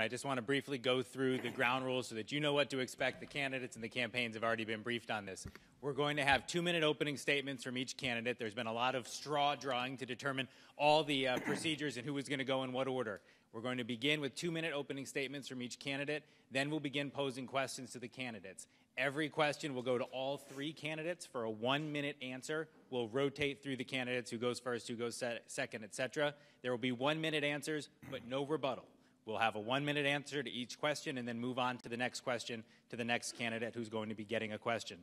I just want to briefly go through the ground rules so that you know what to expect. The candidates and the campaigns have already been briefed on this. We're going to have 2-minute opening statements from each candidate. There's been a lot of straw drawing to determine all the procedures and who is going to go in what order. We're going to begin with 2-minute opening statements from each candidate. Then we'll begin posing questions to the candidates. Every question will go to all 3 candidates for a 1-minute answer. We'll rotate through the candidates, who goes first, who goes second, etc. There will be 1-minute answers, but no rebuttal. We'll have a 1-minute answer to each question and then move on to the next question to the next candidate who's going to be getting a question.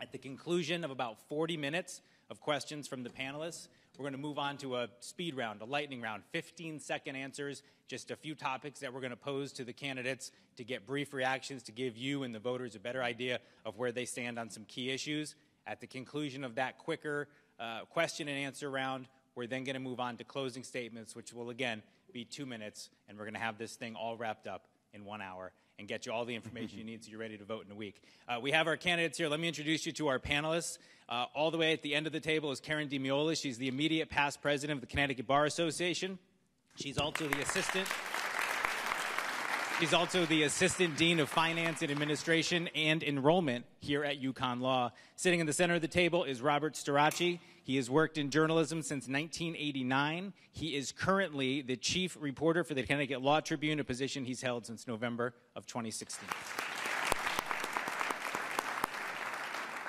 At the conclusion of about 40 minutes of questions from the panelists, we're going to move on to a speed round, a lightning round, 15-second answers, just a few topics that we're going to pose to the candidates to get brief reactions, to give you and the voters a better idea of where they stand on some key issues. At the conclusion of that quicker question and answer round, we're then going to move on to closing statements, which will, again, be 2 minutes, and we're going to have this thing all wrapped up in 1 hour and get you all the information you need so you're ready to vote in a week. We have our candidates here. Let me introduce you to our panelists. All the way at the end of the table is Karen DiMiola. She's the immediate past president of the Connecticut Bar Association. She's also the assistant dean of finance and administration and enrollment here at UConn Law. Sitting in the center of the table is Robert Starace. He has worked in journalism since 1989. He is currently the chief reporter for the Connecticut Law Tribune, a position he's held since November of 2016.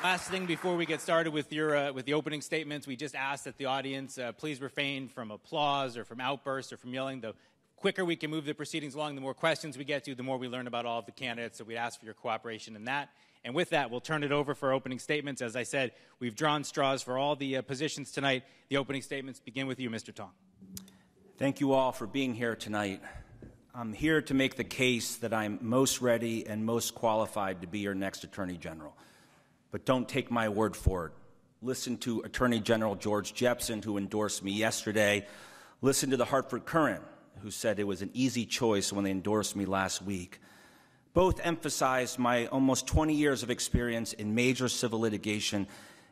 Last thing before we get started with the opening statements, we just ask that the audience please refrain from applause or from outbursts or from yelling. The quicker we can move the proceedings along, the more questions we get to, the more we learn about all of the candidates, so we'd ask for your cooperation in that. And with that, we'll turn it over for opening statements. As I said, we've drawn straws for all the positions tonight. The opening statements begin with you, Mr. Tong. Thank you all for being here tonight. I'm here to make the case that I'm most ready and most qualified to be your next Attorney General. But don't take my word for it. Listen to Attorney General George Jepsen, who endorsed me yesterday. Listen to the Hartford Courant, who said it was an easy choice when they endorsed me last week. Both emphasized my almost 20 years of experience in major civil litigation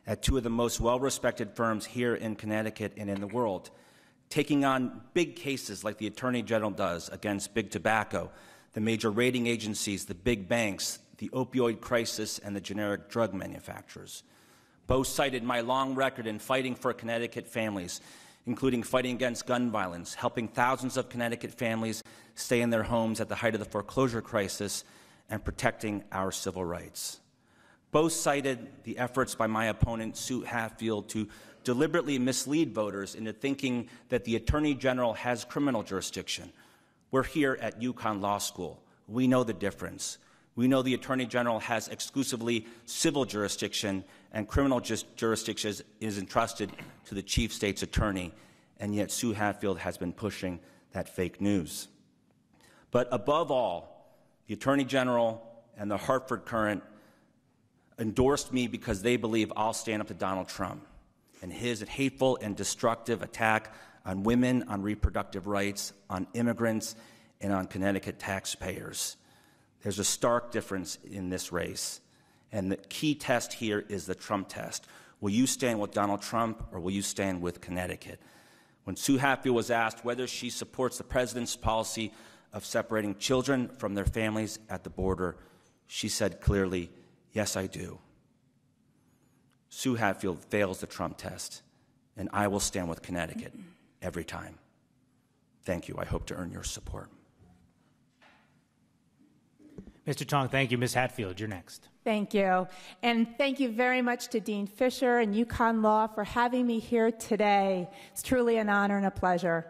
at 2 of the most well-respected firms here in Connecticut and in the world, taking on big cases like the Attorney General does against big tobacco, the major rating agencies, the big banks, the opioid crisis, and the generic drug manufacturers. Both cited my long record in fighting for Connecticut families, including fighting against gun violence, helping thousands of Connecticut families stay in their homes at the height of the foreclosure crisis, and protecting our civil rights. Both cited the efforts by my opponent, Sue Hatfield, to deliberately mislead voters into thinking that the Attorney General has criminal jurisdiction. We're here at UConn Law School. We know the difference. We know the Attorney General has exclusively civil jurisdiction, and criminal jurisdiction is entrusted to the Chief State's Attorney, and yet Sue Hatfield has been pushing that fake news. But above all, the Attorney General and the Hartford Courant endorsed me because they believe I'll stand up to Donald Trump and his hateful and destructive attack on women, on reproductive rights, on immigrants, and on Connecticut taxpayers. There's a stark difference in this race, and the key test here is the Trump test. Will you stand with Donald Trump, or will you stand with Connecticut? When Sue Hatfield was asked whether she supports the president's policy of separating children from their families at the border, she said clearly, yes, I do. Sue Hatfield fails the Trump test, and I will stand with Connecticut every time. Thank you. I hope to earn your support. Mr. Tong, thank you. Ms. Hatfield, you're next. Thank you. And thank you very much to Dean Fisher and UConn Law for having me here today. It's truly an honor and a pleasure.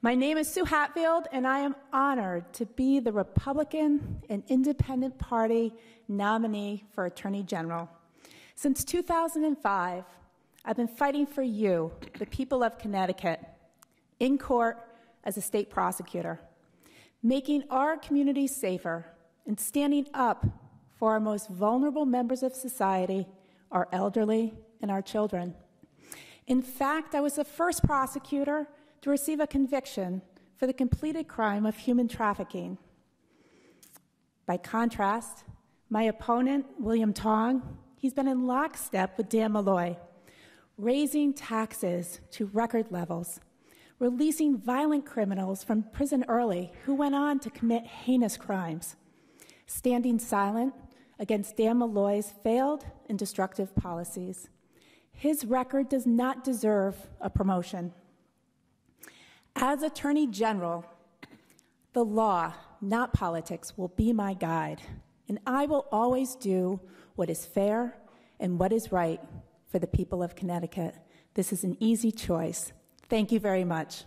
My name is Sue Hatfield, and I am honored to be the Republican and Independent Party nominee for Attorney General. Since 2005, I've been fighting for you, the people of Connecticut, in court as a state prosecutor, making our communities safer and standing up for our most vulnerable members of society, our elderly and our children. In fact, I was the first prosecutor to receive a conviction for the completed crime of human trafficking. By contrast, my opponent, William Tong, he's been in lockstep with Dan Malloy, raising taxes to record levels, releasing violent criminals from prison early who went on to commit heinous crimes, standing silent against Dan Malloy's failed and destructive policies. His record does not deserve a promotion. As Attorney General, the law, not politics, will be my guide, and I will always do what is fair and what is right for the people of Connecticut. This is an easy choice. Thank you very much.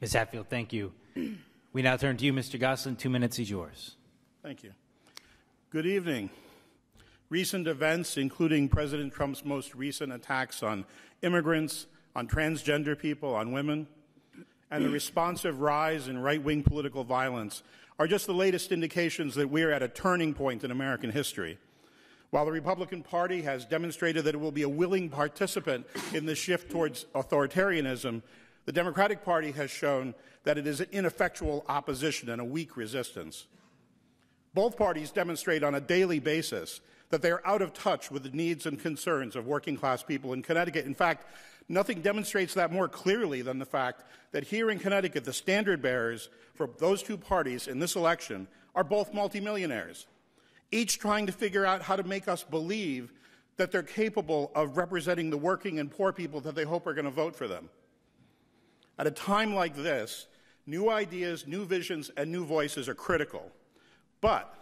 Ms. Hatfield, thank you. We now turn to you, Mr. Gosselin. 2 minutes is yours. Thank you. Good evening. Recent events, including President Trump's most recent attacks on immigrants, on transgender people, on women, and the responsive rise in right-wing political violence are just the latest indications that we're at a turning point in American history. While the Republican Party has demonstrated that it will be a willing participant in the shift towards authoritarianism, the Democratic Party has shown that it is an ineffectual opposition and a weak resistance. Both parties demonstrate on a daily basis that they are out of touch with the needs and concerns of working-class people in Connecticut. In fact, nothing demonstrates that more clearly than the fact that here in Connecticut, the standard bearers for those two parties in this election are both multimillionaires, each trying to figure out how to make us believe that they're capable of representing the working and poor people that they hope are going to vote for them. At a time like this, new ideas, new visions, and new voices are critical. But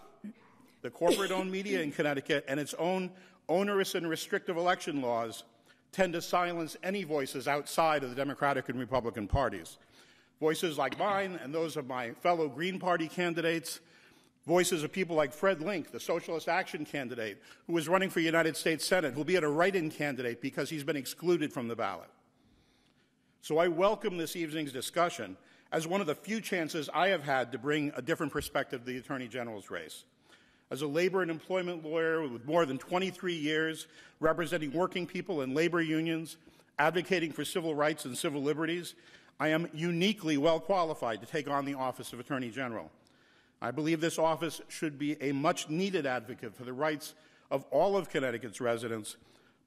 the corporate-owned media in Connecticut and its own onerous and restrictive election laws tend to silence any voices outside of the Democratic and Republican parties. Voices like mine and those of my fellow Green Party candidates, voices of people like Fred Link, the Socialist Action candidate, who is running for United States Senate, who will be a write-in candidate because he's been excluded from the ballot. So I welcome this evening's discussion as one of the few chances I have had to bring a different perspective to the Attorney General's race. As a labor and employment lawyer with more than 23 years representing working people and labor unions, advocating for civil rights and civil liberties, I am uniquely well qualified to take on the office of Attorney General. I believe this office should be a much-needed advocate for the rights of all of Connecticut's residents,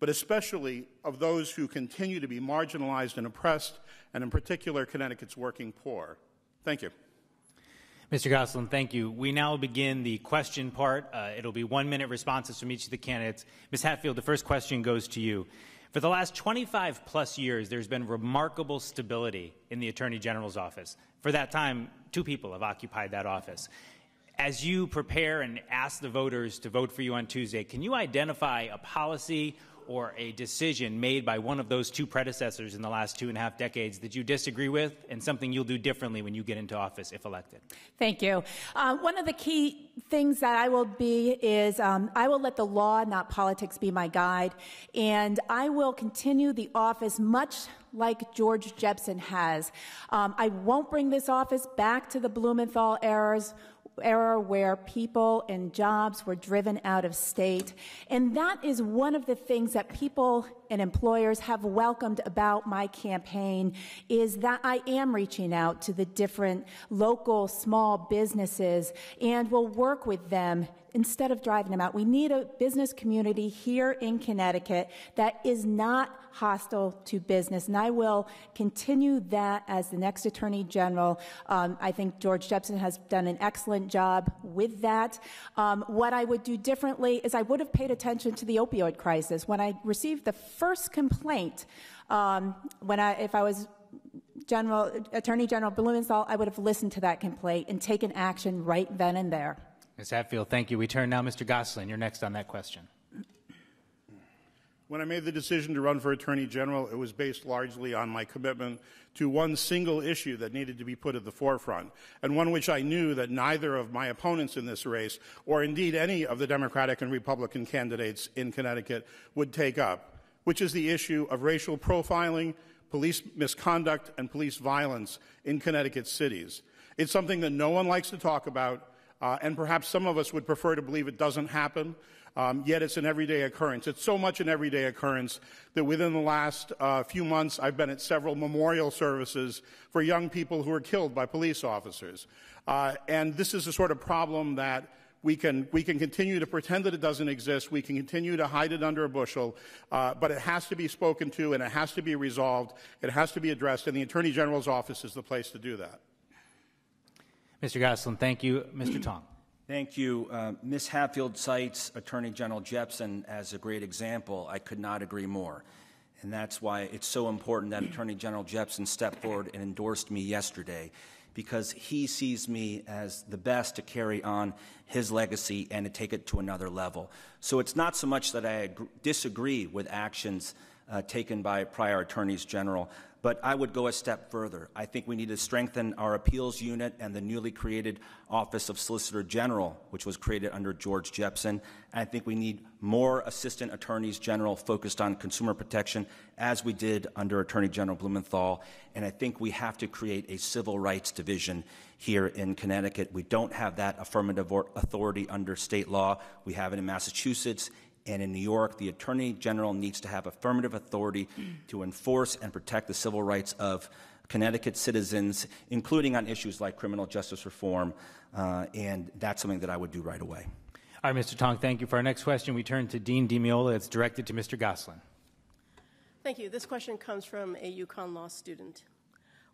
but especially of those who continue to be marginalized and oppressed, and in particular, Connecticut's working poor. Thank you. Mr. Gosselin, thank you. We now begin the question part. It'll be 1-minute responses from each of the candidates. Ms. Hatfield, the first question goes to you. For the last 25-plus years, there's been remarkable stability in the Attorney General's office. For that time, 2 people have occupied that office. As you prepare and ask the voters to vote for you on Tuesday, can you identify a policy or a decision made by one of those 2 predecessors in the last 2.5 decades that you disagree with and something you'll do differently when you get into office if elected? Thank you. One of the key things that I will be is I will let the law, not politics, be my guide, and I will continue the office much like George Jepsen has. I won't bring this office back to the Blumenthal era where people and jobs were driven out of state. And that is one of the things that people and employers have welcomed about my campaign, is that I am reaching out to the different local small businesses and will work with them instead of driving them out. We need a business community here in Connecticut that is not hostile to business, and I will continue that as the next Attorney General. I think George Jepsen has done an excellent job with that. What I would do differently is I would have paid attention to the opioid crisis. When I received the first complaint, if I was Attorney General Blumenthal, I would have listened to that complaint and taken action right then and there. Ms. Hatfield, thank you. We turn now, Mr. Gosselin. You're next on that question. When I made the decision to run for Attorney General, it was based largely on my commitment to one single issue that needed to be put at the forefront, and one which I knew that neither of my opponents in this race, or indeed any of the Democratic and Republican candidates in Connecticut, would take up, which is the issue of racial profiling, police misconduct, and police violence in Connecticut cities. It's something that no one likes to talk about, and perhaps some of us would prefer to believe it doesn't happen, yet it's an everyday occurrence. It's so much an everyday occurrence that within the last few months, I've been at several memorial services for young people who were killed by police officers. And this is the sort of problem that We can continue to pretend that it doesn't exist. We can continue to hide it under a bushel, but it has to be spoken to, and it has to be resolved. It has to be addressed, and the Attorney General's office is the place to do that. Mr. Gosselin, thank you. Mr. Tong. Thank you. Ms. Hatfield cites Attorney General Jepsen as a great example. I could not agree more. And that's why it's so important that Attorney General Jepsen stepped forward and endorsed me yesterday, because he sees me as the best to carry on his legacy and to take it to another level. So it's not so much that I disagree with actions taken by prior attorneys general, but I would go a step further. I think we need to strengthen our appeals unit and the newly created Office of Solicitor General, which was created under George Jepsen. And I think we need more assistant attorneys general focused on consumer protection, as we did under Attorney General Blumenthal. And I think we have to create a civil rights division here in Connecticut. We don't have that affirmative authority under state law. We have it in Massachusetts. And in New York, the Attorney General needs to have affirmative authority to enforce and protect the civil rights of Connecticut citizens, including on issues like criminal justice reform, and that's something that I would do right away. All right, Mr. Tong, thank you. For our next question, we turn to Dean DiMeola. It's directed to Mr. Gosselin. Thank you. This question comes from a UConn law student.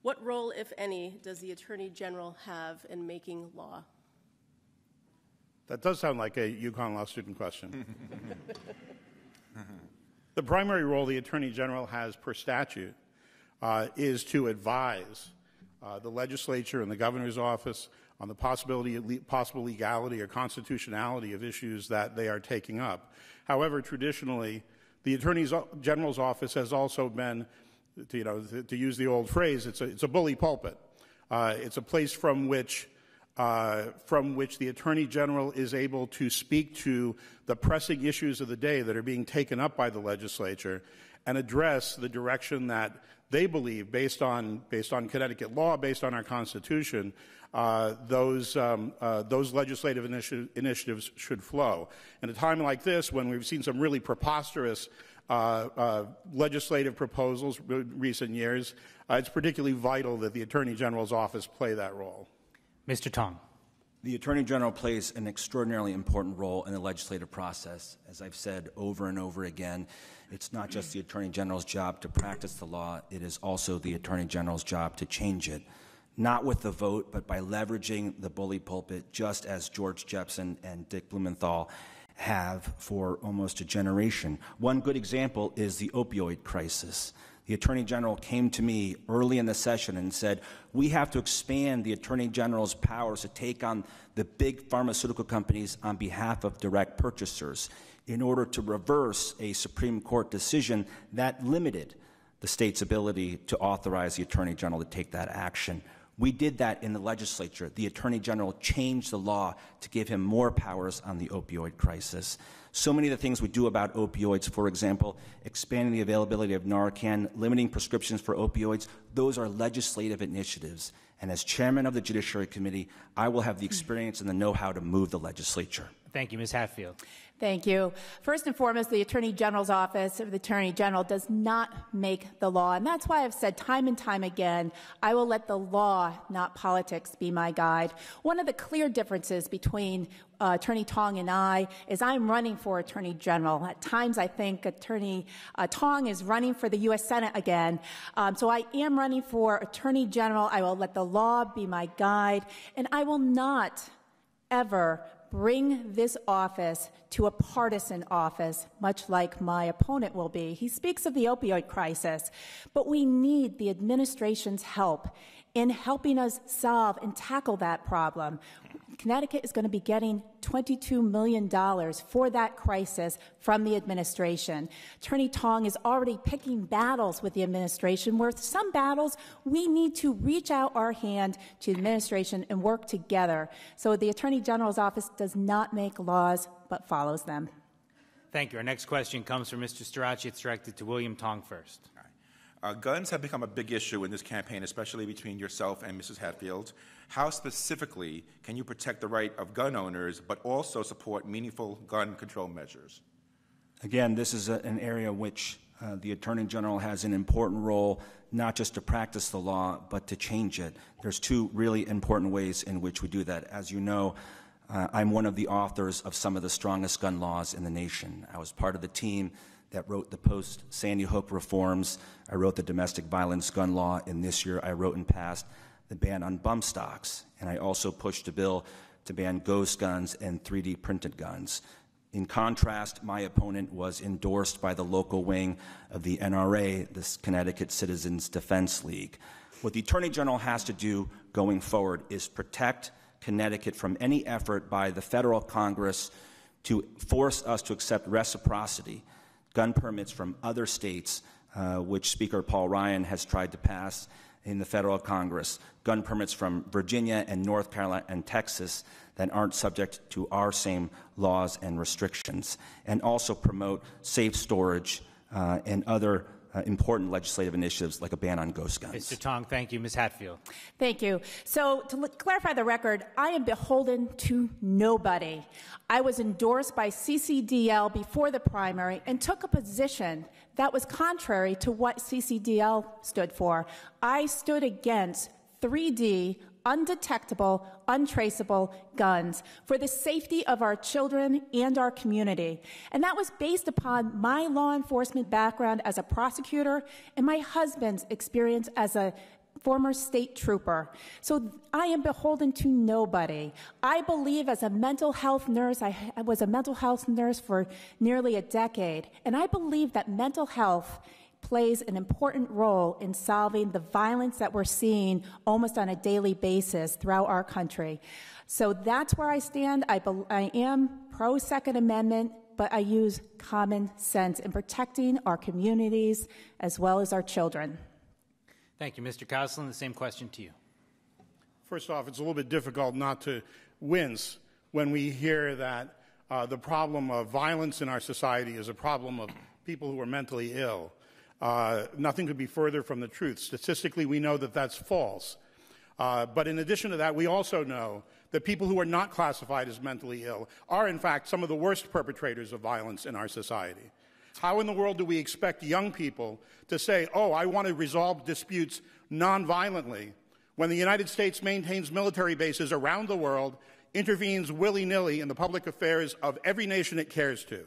What role, if any, does the Attorney General have in making law? That does sound like a UConn law student question. The primary role the Attorney General has per statute is to advise the legislature and the governor's office on the possible legality or constitutionality of issues that they are taking up. However, traditionally, the Attorney General's office has also been, to use the old phrase, it's a bully pulpit. It's a place from which the Attorney General is able to speak to the pressing issues of the day that are being taken up by the legislature and address the direction that they believe, based on Connecticut law, based on our Constitution, those legislative initiatives should flow. In a time like this, when we've seen some really preposterous legislative proposals in recent years, it's particularly vital that the Attorney General's office play that role. Mr. Tong. The Attorney General plays an extraordinarily important role in the legislative process. As I've said over and over again, it's not just the Attorney General's job to practice the law, it is also the Attorney General's job to change it. Not with the vote, but by leveraging the bully pulpit, just as George Jepsen and Dick Blumenthal have for almost a generation. One good example is the opioid crisis. The Attorney General came to me early in the session and said, we have to expand the Attorney General's powers to take on the big pharmaceutical companies on behalf of direct purchasers in order to reverse a Supreme Court decision that limited the state's ability to authorize the Attorney General to take that action. We did that in the legislature. The Attorney General changed the law to give him more powers on the opioid crisis. So many of the things we do about opioids, for example, expanding the availability of Narcan, limiting prescriptions for opioids, those are legislative initiatives. And as chairman of the Judiciary Committee, I will have the experience and the know-how to move the legislature. Thank you, Ms. Hatfield. Thank you. First and foremost, the Attorney General's office of the Attorney General does not make the law. And that's why I've said time and time again, I will let the law, not politics, be my guide. One of the clear differences between Attorney Tong and I is I'm running for Attorney General. At times, I think Attorney Tong is running for the U.S. Senate again. So I am running for Attorney General. I will let the law be my guide. And I will not ever bring this office to a partisan office, much like my opponent will be. He speaks of the opioid crisis, but we need the administration's help in helping us solve and tackle that problem. Connecticut is going to be getting $22 million for that crisis from the administration. Attorney Tong is already picking battles with the administration, where some battles we need to reach out our hand to the administration and work together. So the Attorney General's office does not make laws, but follows them. Thank you. Our next question comes from Mr. Starace. It's directed to William Tong first. Guns have become a big issue in this campaign, especially between yourself and Mrs. Hatfield. How specifically can you protect the right of gun owners, but also support meaningful gun control measures? Again, this is an area in which the Attorney General has an important role, not just to practice the law, but to change it. There's two really important ways in which we do that. As you know, I'm one of the authors of some of the strongest gun laws in the nation. I was part of the team that wrote the post-Sandy Hook reforms. I wrote the domestic violence gun law, and this year I wrote and passed the ban on bump stocks. And I also pushed a bill to ban ghost guns and 3D printed guns. In contrast, my opponent was endorsed by the local wing of the NRA, the Connecticut Citizens Defense League. What the Attorney General has to do going forward is protect Connecticut from any effort by the federal Congress to force us to accept reciprocity, gun permits from other states, which Speaker Paul Ryan has tried to pass in the federal Congress, gun permits from Virginia and North Carolina and Texas that aren't subject to our same laws and restrictions, and also promote safe storage and other important legislative initiatives like a ban on ghost guns. Mr. Tong, thank you. Ms. Hatfield. Thank you. So to clarify the record, I am beholden to nobody. I was endorsed by CCDL before the primary and took a position that was contrary to what CCDL stood for. I stood against 3D, undetectable, untraceable guns for the safety of our children and our community. And that was based upon my law enforcement background as a prosecutor and my husband's experience as a former state trooper. So I am beholden to nobody. I believe as a mental health nurse, I was a mental health nurse for nearly a decade, and I believe that mental health plays an important role in solving the violence that we're seeing almost on a daily basis throughout our country. So that's where I stand. I am pro-Second Amendment, but I use common sense in protecting our communities as well as our children. Thank you. Mr. Coughlin, the same question to you. First off, it's a little bit difficult not to wince when we hear that the problem of violence in our society is a problem of people who are mentally ill. Nothing could be further from the truth. Statistically, we know that that's false. But in addition to that, we also know that people who are not classified as mentally ill are, in fact, some of the worst perpetrators of violence in our society. How in the world do we expect young people to say, oh, I want to resolve disputes nonviolently, when the United States maintains military bases around the world, intervenes willy-nilly in the public affairs of every nation it cares to,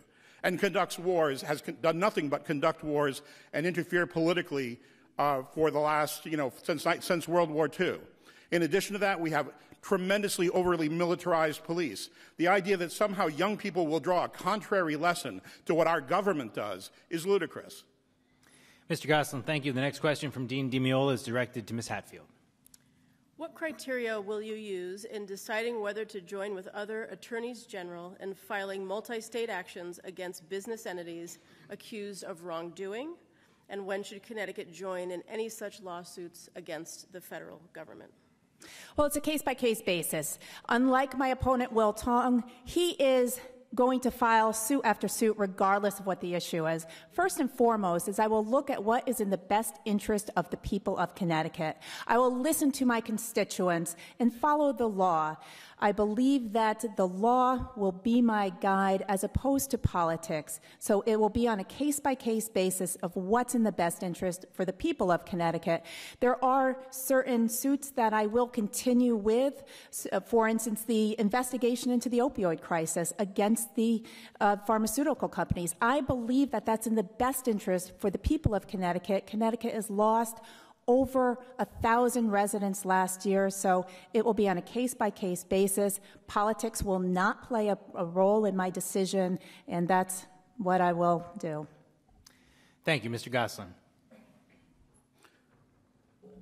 and conducts wars, has done nothing but conduct wars and interfere politically for the last, since World War II. In addition to that, we have tremendously overly militarized police. The idea that somehow young people will draw a contrary lesson to what our government does is ludicrous. Mr. Gosselin, thank you. The next question from Dean DiMeola is directed to Ms. Hatfield. What criteria will you use in deciding whether to join with other attorneys general in filing multi-state actions against business entities accused of wrongdoing? And when should Connecticut join in any such lawsuits against the federal government? Well, it's a case-by-case basis. Unlike my opponent, Will Tong, he is going to file suit after suit regardless of what the issue is. First and foremost is I will look at what is in the best interest of the people of Connecticut. I will listen to my constituents and follow the law. I believe that the law will be my guide as opposed to politics. So it will be on a case-by-case basis of what's in the best interest for the people of Connecticut. There are certain suits that I will continue with, for instance, the investigation into the opioid crisis against the pharmaceutical companies. I believe that that's in the best interest for the people of Connecticut. Connecticut has lost over 1,000 residents last year, so it will be on a case-by-case basis. Politics will not play a role in my decision, and that's what I will do. Thank you. Mr. Gosselin.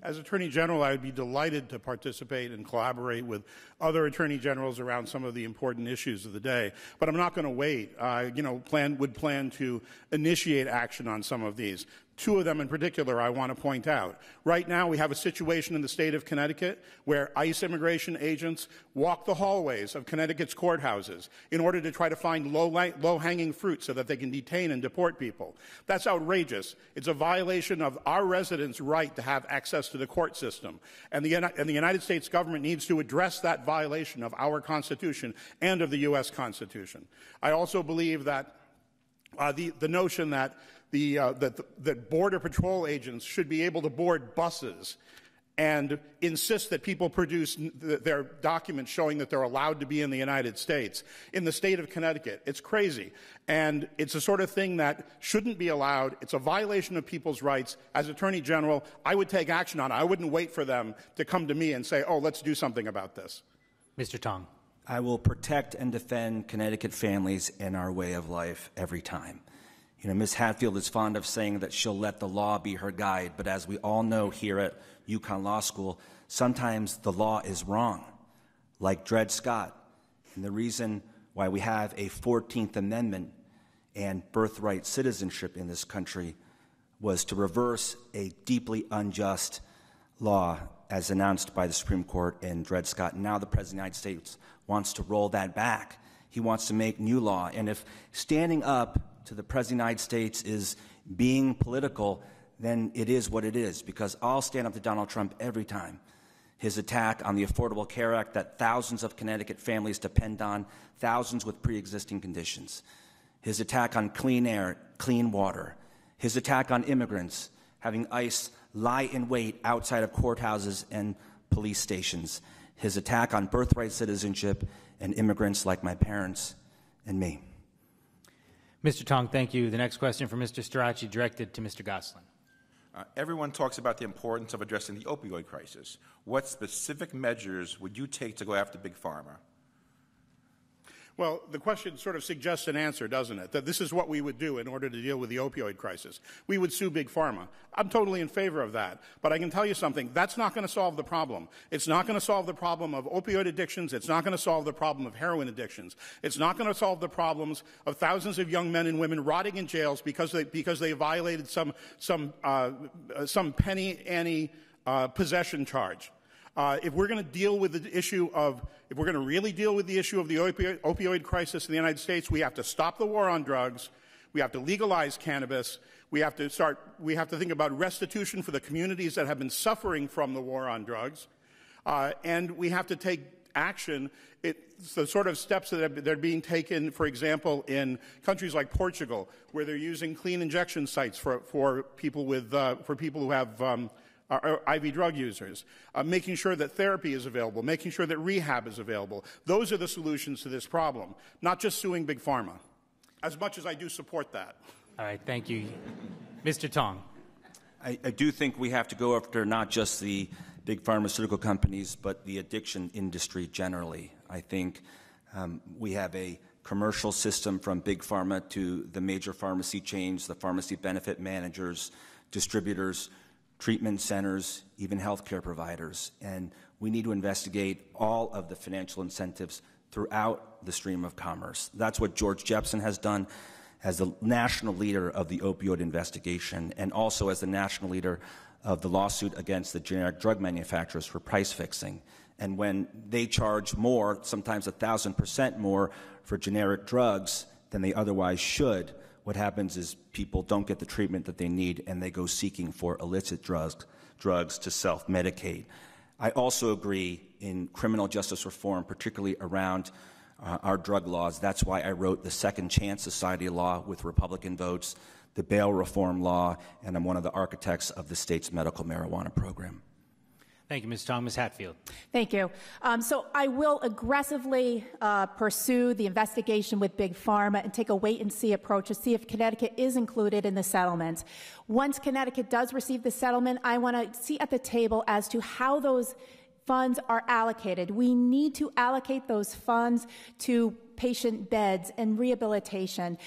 As Attorney General, I would be delighted to participate and collaborate with other Attorney Generals around some of the important issues of the day. But I'm not going to wait. Would plan to initiate action on some of these. Two of them in particular I want to point out. Right now we have a situation in the state of Connecticut where ICE immigration agents walk the hallways of Connecticut's courthouses in order to try to find low-hanging fruit so that they can detain and deport people. That's outrageous. It's a violation of our residents' right to have access to the court system. And the United States government needs to address that violation of our Constitution and of the U.S. Constitution. I also believe that the notion that that Border Patrol agents should be able to board buses and insist that people produce their documents showing that they're allowed to be in the United States. In the state of Connecticut, it's crazy. And it's the sort of thing that shouldn't be allowed. It's a violation of people's rights. As Attorney General, I would take action on it. I wouldn't wait for them to come to me and say, oh, let's do something about this. Mr. Tong. I will protect and defend Connecticut families and our way of life every time. You know, Ms. Hatfield is fond of saying that she'll let the law be her guide, but as we all know here at UConn Law School, sometimes the law is wrong, like Dred Scott. And the reason why we have a 14th Amendment and birthright citizenship in this country was to reverse a deeply unjust law as announced by the Supreme Court in Dred Scott. And now the President of the United States wants to roll that back. He wants to make new law. And if standing up to the President of the United States is being political, then it is what it is, because I'll stand up to Donald Trump every time. His attack on the Affordable Care Act that thousands of Connecticut families depend on, thousands with pre-existing conditions. His attack on clean air, clean water. His attack on immigrants, having ICE lie in wait outside of courthouses and police stations. His attack on birthright citizenship and immigrants like my parents and me. Mr. Tong, thank you. The next question from Mr. Starace, directed to Mr. Gosselin. Everyone talks about the importance of addressing the opioid crisis. What specific measures would you take to go after Big Pharma? Well, the question sort of suggests an answer, doesn't it? That this is what we would do in order to deal with the opioid crisis. We would sue Big Pharma. I'm totally in favor of that. But I can tell you something, that's not going to solve the problem. It's not going to solve the problem of opioid addictions. It's not going to solve the problem of heroin addictions. It's not going to solve the problems of thousands of young men and women rotting in jails because they violated some penny ante possession charge. If we're going to deal with the issue of, if we're going to really deal with the issue of the opioid crisis in the United States, we have to stop the war on drugs. We have to legalize cannabis. We have to think about restitution for the communities that have been suffering from the war on drugs. And we have to take action. It's the sort of steps that are being taken, for example, in countries like Portugal, where they're using clean injection sites for people who have IV drug users, making sure that therapy is available, making sure that rehab is available. Those are the solutions to this problem, not just suing Big Pharma, as much as I do support that. All right, thank you. Mr. Tong. I do think we have to go after not just the big pharmaceutical companies, but the addiction industry generally. I think we have a commercial system from Big Pharma to the major pharmacy chains, the pharmacy benefit managers, distributors, treatment centers, even healthcare providers. And we need to investigate all of the financial incentives throughout the stream of commerce. That's what George Jepsen has done as the national leader of the opioid investigation, and also as the national leader of the lawsuit against the generic drug manufacturers for price fixing. And when they charge more, sometimes 1,000% more for generic drugs than they otherwise should, what happens is people don't get the treatment that they need, and they go seeking for illicit drugs to self-medicate. I also agree in criminal justice reform, particularly around our drug laws. That's why I wrote the Second Chance Society law with Republican votes, the bail reform law, and I'm one of the architects of the state's medical marijuana program. Thank you, Ms. Tong. Ms. Hatfield. Thank you. So I will aggressively pursue the investigation with Big Pharma and take a wait-and-see approach to see if Connecticut is included in the settlement. Once Connecticut does receive the settlement, I want to see at the table as to how those funds are allocated. We need to allocate those funds to patient beds and rehabilitation.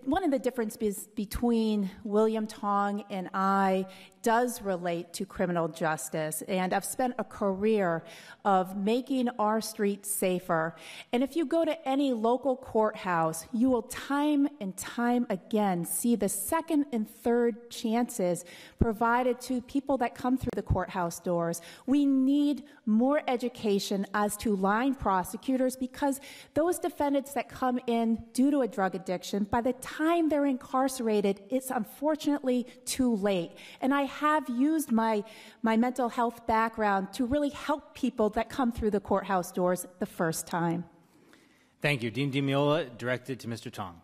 One of the differences between William Tong and I does relate to criminal justice, and I've spent a career of making our streets safer. And if you go to any local courthouse, you will time and time again see the second and third chances provided to people that come through the courthouse doors. We need more education as to line prosecutors, because those defendants that come in due to a drug addiction, by the time they're incarcerated, it's unfortunately too late. And I have used my mental health background to really help people that come through the courthouse doors the first time. Thank you. Dean DiMiola, directed to Mr. Tong.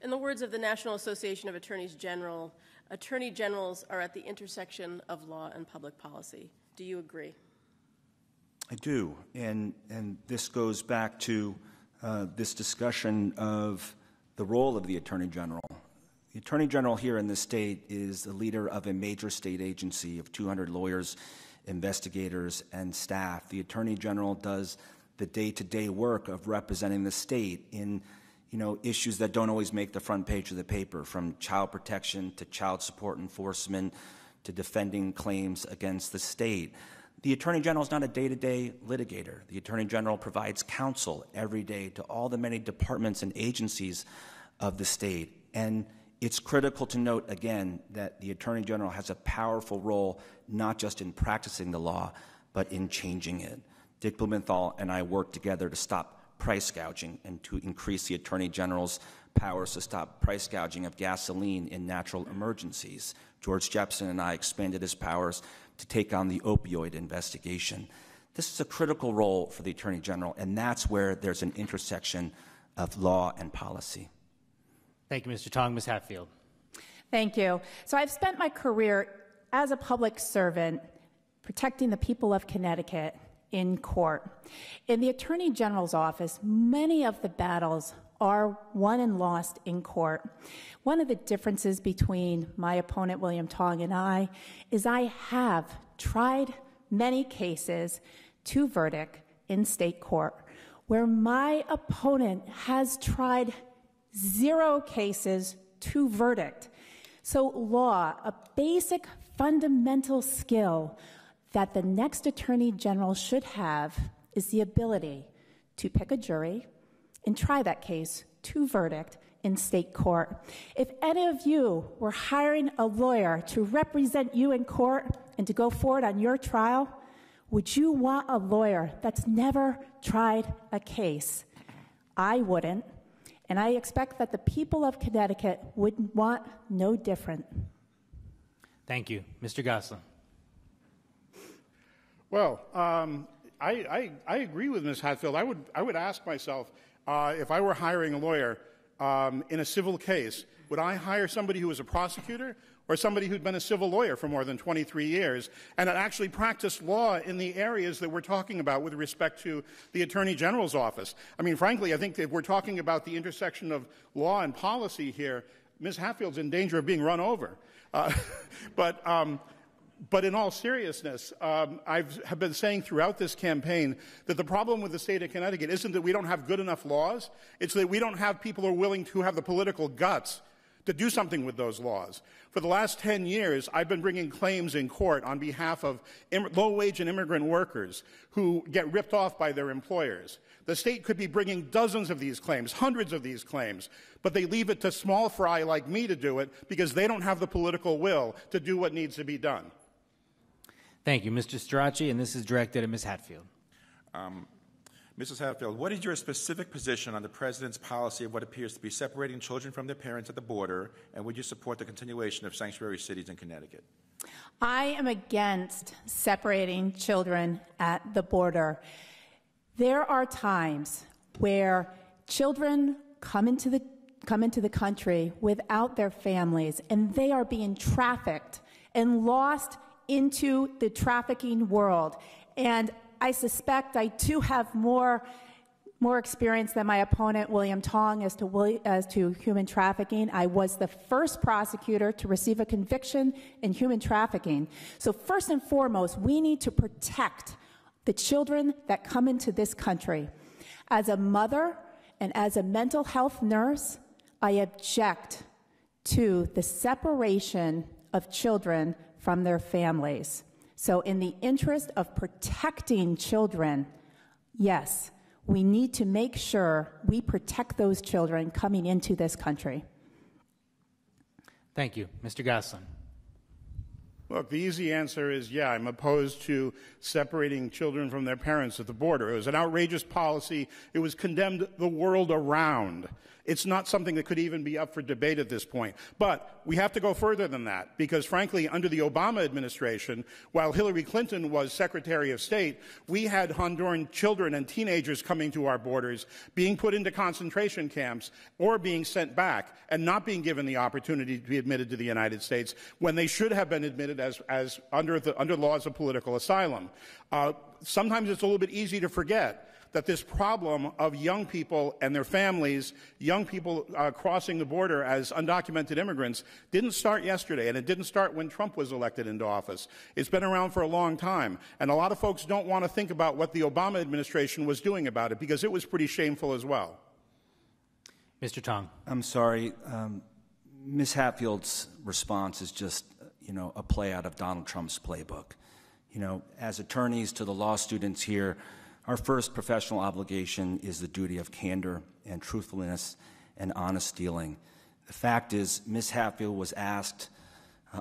In the words of the National Association of Attorneys General, Attorney generals are at the intersection of law and public policy. Do you agree? I do, and this goes back to this discussion of the role of the Attorney General. The Attorney General here in the state is the leader of a major state agency of 200 lawyers, investigators, and staff. The Attorney General does the day-to-day work of representing the state in issues that don't always make the front page of the paper, from child protection to child support enforcement to defending claims against the state. The Attorney General is not a day-to-day litigator. The Attorney General provides counsel every day to all the many departments and agencies of the state. And it's critical to note, again, that the Attorney General has a powerful role not just in practicing the law, but in changing it. Dick Blumenthal and I worked together to stop price gouging and to increase the Attorney General's powers to stop price gouging of gasoline in natural emergencies. George Jepsen and I expanded his powers to take on the opioid investigation. This is a critical role for the Attorney General, and that's where there's an intersection of law and policy. Thank you, Mr. Tong. Ms. Hatfield. Thank you. So I've spent my career as a public servant protecting the people of Connecticut in court. In the Attorney General's office, many of the battles are won and lost in court. One of the differences between my opponent, William Tong, and I is I have tried many cases to verdict in state court, where my opponent has tried 0 cases to verdict. So law, a basic fundamental skill that the next Attorney General should have, is the ability to pick a jury and try that case to verdict in state court. If any of you were hiring a lawyer to represent you in court and to go forward on your trial, would you want a lawyer that's never tried a case? I wouldn't, and I expect that the people of Connecticut would want no different. Thank you. Mr. Gosselin. Well, I agree with Ms. Hatfield. I would ask myself, if I were hiring a lawyer in a civil case, would I hire somebody who was a prosecutor or somebody who'd been a civil lawyer for more than 23 years and had actually practiced law in the areas that we're talking about with respect to the Attorney General's office? I mean, frankly, I think if we're talking about the intersection of law and policy here, Ms. Hatfield's in danger of being run over. But in all seriousness, I have been saying throughout this campaign that the problem with the state of Connecticut isn't that we don't have good enough laws, it's that we don't have people who are willing to have the political guts to do something with those laws. For the last 10 years, I've been bringing claims in court on behalf of low-wage and immigrant workers who get ripped off by their employers. The state could be bringing dozens of these claims, hundreds of these claims, but they leave it to small fry like me to do it because they don't have the political will to do what needs to be done. Thank you, Mr. Strachey, and this is directed at Ms. Hatfield. Mrs. Hatfield, what is your specific position on the President's policy of what appears to be separating children from their parents at the border, and would you support the continuation of sanctuary cities in Connecticut? I am against separating children at the border. There are times where children come into the country without their families, and they are being trafficked and lost into the trafficking world. And I suspect I do have more experience than my opponent, William Tong, as to human trafficking. I was the first prosecutor to receive a conviction in human trafficking. So first and foremost, we need to protect the children that come into this country. As a mother and as a mental health nurse, I object to the separation of children from their families. So in the interest of protecting children, yes, we need to make sure we protect those children coming into this country. Thank you. Mr. Gosselin. Look, the easy answer is, yeah, I'm opposed to separating children from their parents at the border. It was an outrageous policy. It was condemned the world around. It's not something that could even be up for debate at this point. But we have to go further than that, because frankly, under the Obama administration, while Hillary Clinton was Secretary of State, we had Honduran children and teenagers coming to our borders, being put into concentration camps, or being sent back, and not being given the opportunity to be admitted to the United States, when they should have been admitted as under laws of political asylum. Sometimes it's a little bit easy to forget that this problem of young people and their families, young people crossing the border as undocumented immigrants, didn't start yesterday, and it didn't start when Trump was elected into office. It's been around for a long time, and a lot of folks don't want to think about what the Obama administration was doing about it, because it was pretty shameful as well. Mr. Tong. I'm sorry. Ms. Hatfield's response is just, a play out of Donald Trump's playbook. As attorneys to the law students here, our first professional obligation is the duty of candor and truthfulness and honest dealing. The fact is, Ms. Hatfield was asked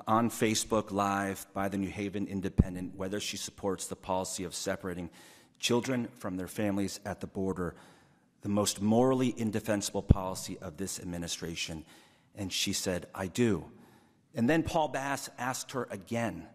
on Facebook Live by the New Haven Independent whether she supports the policy of separating children from their families at the border, the most morally indefensible policy of this administration. And she said, "I do." And then Paul Bass asked her again,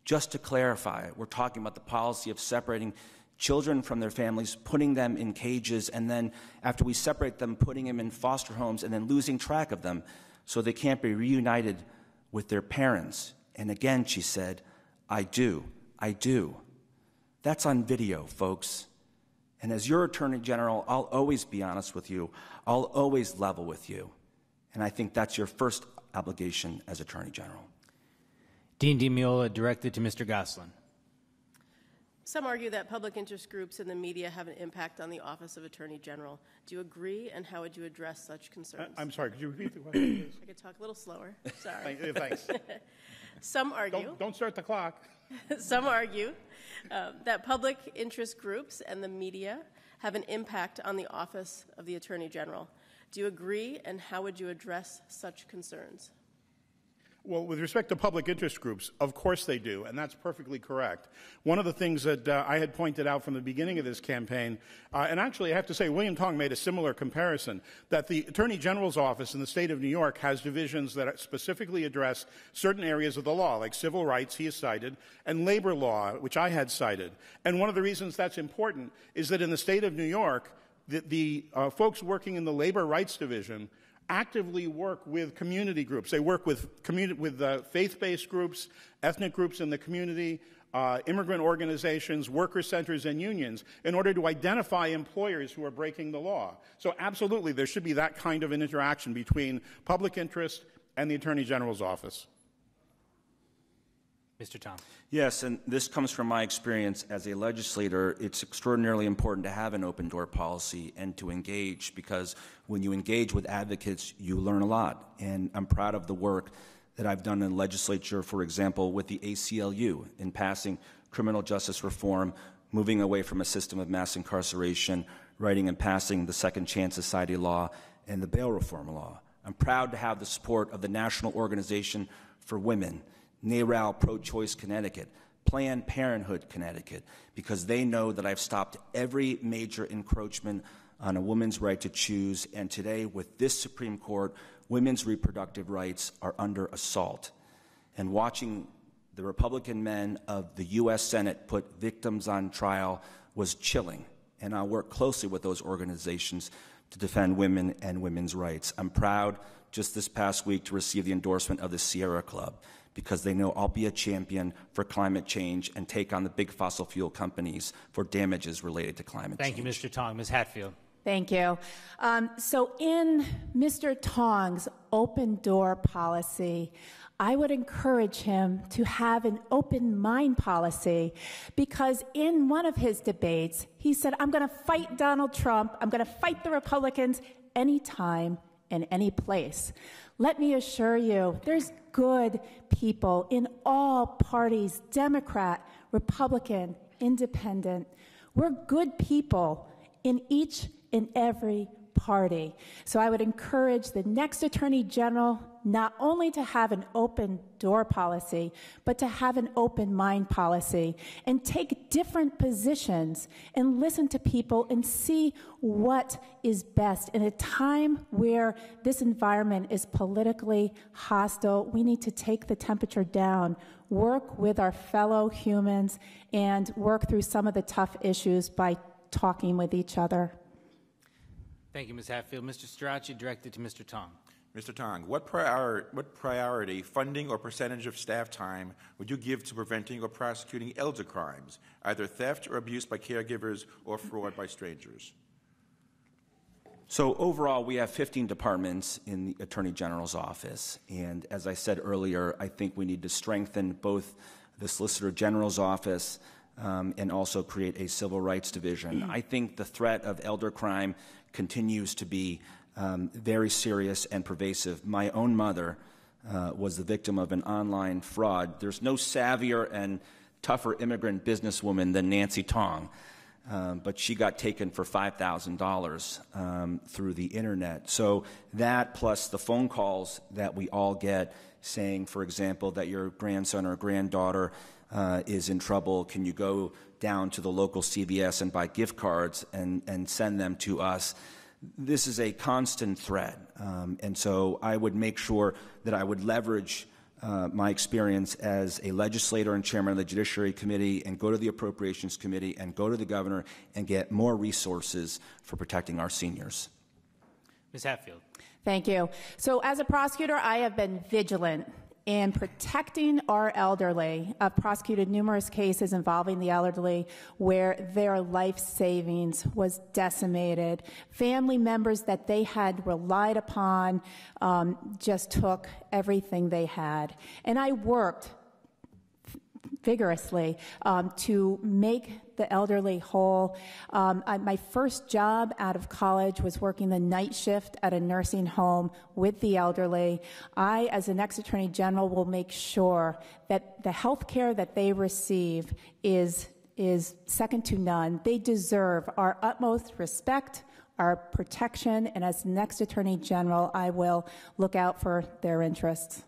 just to clarify, we're talking about the policy of separating children from their families, putting them in cages, and then after we separate them, putting them in foster homes, and then losing track of them so they can't be reunited with their parents. And again, she said, "I do, I do." That's on video, folks. And as your Attorney General, I'll always be honest with you. I'll always level with you. And I think that's your first obligation as Attorney General. Dean DiMiola, directed to Mr. Gosselin. Some argue that public interest groups and the media have an impact on the Office of Attorney General. Do you agree, and how would you address such concerns? I'm sorry, could you repeat the question, please? I could talk a little slower. Sorry. Thanks. Some argue. Don't start the clock. Some argue that public interest groups and the media have an impact on the Office of the Attorney General. Do you agree, and how would you address such concerns? Well, with respect to public interest groups, of course they do, and that's perfectly correct. One of the things that I had pointed out from the beginning of this campaign, and actually I have to say William Tong made a similar comparison, that the Attorney General's office in the state of New York has divisions that specifically address certain areas of the law, like civil rights, he has cited, and labor law, which I had cited. And one of the reasons that's important is that in the state of New York, the folks working in the labor rights division actively work with community groups. They work with faith-based groups, ethnic groups in the community, immigrant organizations, worker centers, and unions in order to identify employers who are breaking the law. So absolutely, there should be that kind of an interaction between public interest and the Attorney General's office. Mr. Tom. Yes, and this comes from my experience as a legislator. It's extraordinarily important to have an open door policy and to engage, because when you engage with advocates, you learn a lot. And I'm proud of the work that I've done in the legislature, for example, with the ACLU in passing criminal justice reform, moving away from a system of mass incarceration, writing and passing the Second Chance Society law and the bail reform law. I'm proud to have the support of the National Organization for Women, NARAL Pro-Choice Connecticut, Planned Parenthood Connecticut, because they know that I've stopped every major encroachment on a woman's right to choose, and today, with this Supreme Court, women's reproductive rights are under assault. And watching the Republican men of the U.S. Senate put victims on trial was chilling, and I'll work closely with those organizations to defend women and women's rights. I'm proud, just this past week, to receive the endorsement of the Sierra Club, because they know I'll be a champion for climate change and take on the big fossil fuel companies for damages related to climate change. Thank you, Mr. Tong. Ms. Hatfield. Thank you. So in Mr. Tong's open door policy, I would encourage him to have an open mind policy, because in one of his debates, he said, "I'm going to fight Donald Trump. I'm going to fight the Republicans anytime and any place." Let me assure you, there's good people in all parties, Democrat, Republican, Independent. We're good people in each and every party. So I would encourage the next Attorney General not only to have an open door policy, but to have an open mind policy and take different positions and listen to people and see what is best. In a time where this environment is politically hostile, we need to take the temperature down, work with our fellow humans, and work through some of the tough issues by talking with each other. Thank you, Ms. Hatfield. Mr. Strachey, directed to Mr. Tong. Mr. Tong, what priority, funding, or percentage of staff time would you give to preventing or prosecuting elder crimes, either theft or abuse by caregivers or fraud by strangers? So overall, we have 15 departments in the Attorney General's office. And as I said earlier, I think we need to strengthen both the Solicitor General's office and also create a civil rights division. I think the threat of elder crime continues to be very serious and pervasive. My own mother was the victim of an online fraud. There's no savvier and tougher immigrant businesswoman than Nancy Tong, but she got taken for $5,000 through the internet. So that plus the phone calls that we all get saying, for example, that your grandson or granddaughter is in trouble, can you go down to the local CVS and buy gift cards and send them to us? This is a constant threat, and so I would make sure that I would leverage my experience as a legislator and chairman of the Judiciary Committee and go to the Appropriations Committee and go to the governor and get more resources for protecting our seniors. Ms. Hatfield. Thank you. So as a prosecutor, I have been vigilant in protecting our elderly. I've prosecuted numerous cases involving the elderly where their life savings was decimated. Family members that they had relied upon just took everything they had. And I worked vigorously to make the elderly whole. My first job out of college was working the night shift at a nursing home with the elderly. I, as the next Attorney General, will make sure that the health care that they receive is second to none. They deserve our utmost respect, our protection, and as next Attorney General, I will look out for their interests.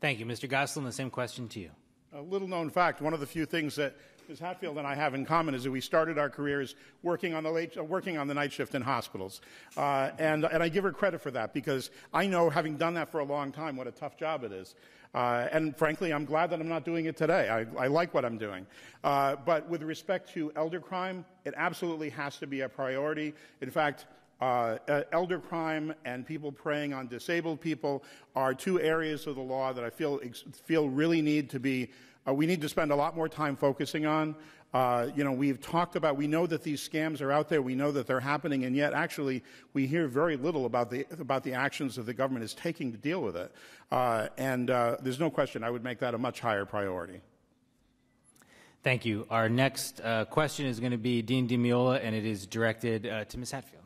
Thank you. Mr. Gosselin, the same question to you. A little-known fact, one of the few things that Ms. Hatfield and I have in common is that we started our careers working on the night shift in hospitals. And I give her credit for that because I know, having done that for a long time, what a tough job it is. And frankly, I'm glad that I'm not doing it today. I like what I'm doing. But with respect to elder crime, it absolutely has to be a priority. In fact, elder crime and people preying on disabled people are two areas of the law that I feel really need to be, we need to spend a lot more time focusing on. We've talked about, we know that these scams are out there, we know that they're happening, and yet actually we hear very little about the actions that the government is taking to deal with it. There's no question I would make that a much higher priority. Thank you. Our next question is going to be Dean DiMeola, and it is directed to Ms. Hatfield.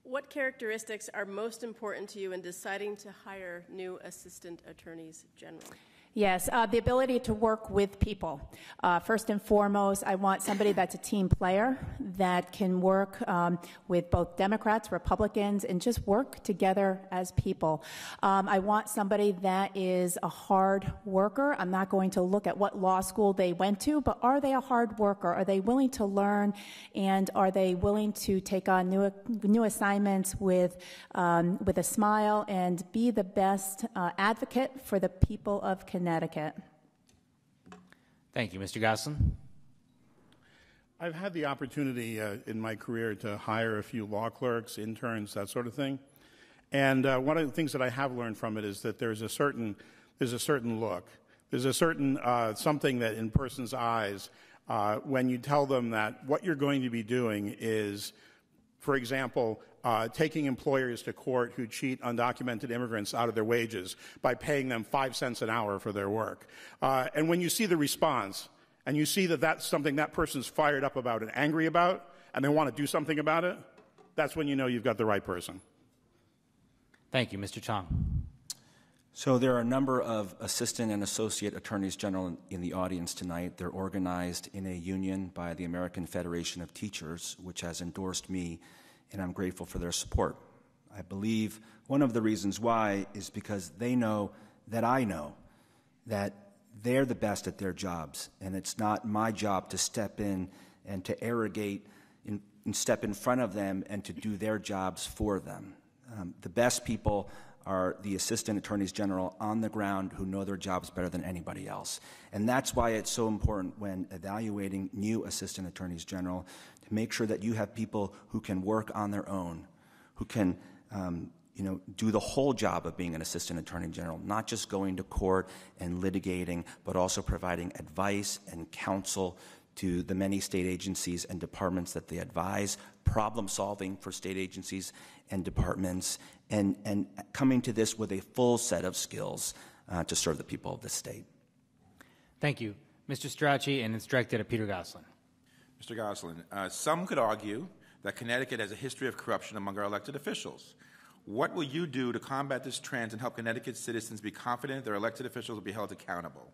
What characteristics are most important to you in deciding to hire new assistant attorneys general? Yes, the ability to work with people. First and foremost, I want somebody that's a team player that can work with both Democrats, Republicans, and just work together as people. I want somebody that is a hard worker. I'm not going to look at what law school they went to, but are they a hard worker? Are they willing to learn, and are they willing to take on new assignments with a smile and be the best advocate for the people of Connecticut? Thank you. Mr. Gosselin. I've had the opportunity in my career to hire a few law clerks, interns, that sort of thing. And one of the things that I have learned from it is that there's a certain look. There's a certain something that in person's eyes when you tell them that what you're going to be doing is, for example, taking employers to court who cheat undocumented immigrants out of their wages by paying them 5 cents an hour for their work. And when you see the response, and you see that that's something that person's fired up about and angry about, and they want to do something about it, that's when you know you've got the right person. Thank you. Mr. Tong. So there are a number of assistant and associate attorneys general in the audience tonight. They're organized in a union by the American Federation of Teachers, which has endorsed me and I'm grateful for their support. I believe one of the reasons why is because they know that I know that they're the best at their jobs, and it's not my job to step in and to arrogate and step in front of them and to do their jobs for them. The best people are the assistant attorneys general on the ground who know their jobs better than anybody else. And that's why it's so important when evaluating new assistant attorneys general to make sure that you have people who can work on their own, who can do the whole job of being an assistant attorney general, not just going to court and litigating, but also providing advice and counsel to the many state agencies and departments that they advise, problem solving for state agencies and departments, and coming to this with a full set of skills to serve the people of the state. Thank you. Mr. Strachey, and it's directed at Peter Gosselin. Mr. Gosselin, some could argue that Connecticut has a history of corruption among our elected officials. What will you do to combat this trend and help Connecticut citizens be confident their elected officials will be held accountable?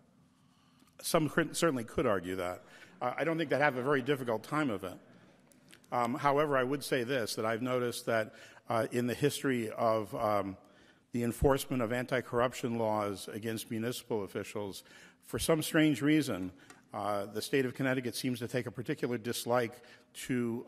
Some certainly could argue that. I don't think they'd have a very difficult time of it. However, I would say this, that I've noticed that in the history of the enforcement of anti-corruption laws against municipal officials, for some strange reason, the state of Connecticut seems to take a particular dislike to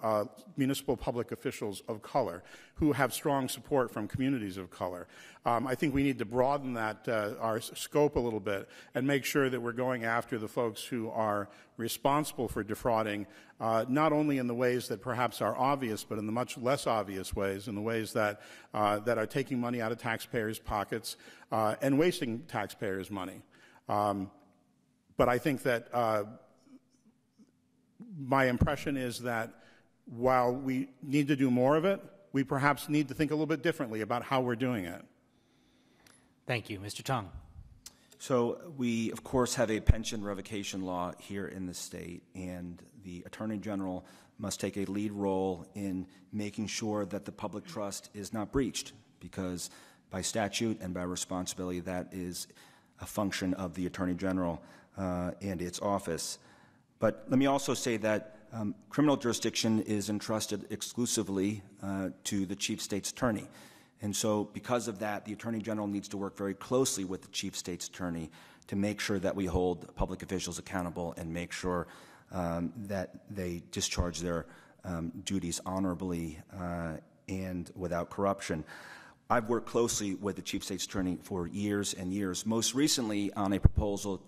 municipal public officials of color who have strong support from communities of color. I think we need to broaden that our scope a little bit and make sure that we're going after the folks who are responsible for defrauding, not only in the ways that perhaps are obvious, but in the much less obvious ways, in the ways that that are taking money out of taxpayers' pockets and wasting taxpayers' money. But I think that my impression is that while we need to do more of it, we perhaps need to think a little bit differently about how we're doing it. Thank you. Mr. Tong. So we, of course, have a pension revocation law here in the state, and the Attorney General must take a lead role in making sure that the public trust is not breached, because by statute and by responsibility, that is a function of the Attorney General and its office. But let me also say that criminal jurisdiction is entrusted exclusively to the Chief State's Attorney. And so because of that, the Attorney General needs to work very closely with the Chief State's Attorney to make sure that we hold public officials accountable and make sure that they discharge their duties honorably and without corruption. I've worked closely with the Chief State's Attorney for years and years, most recently on a proposal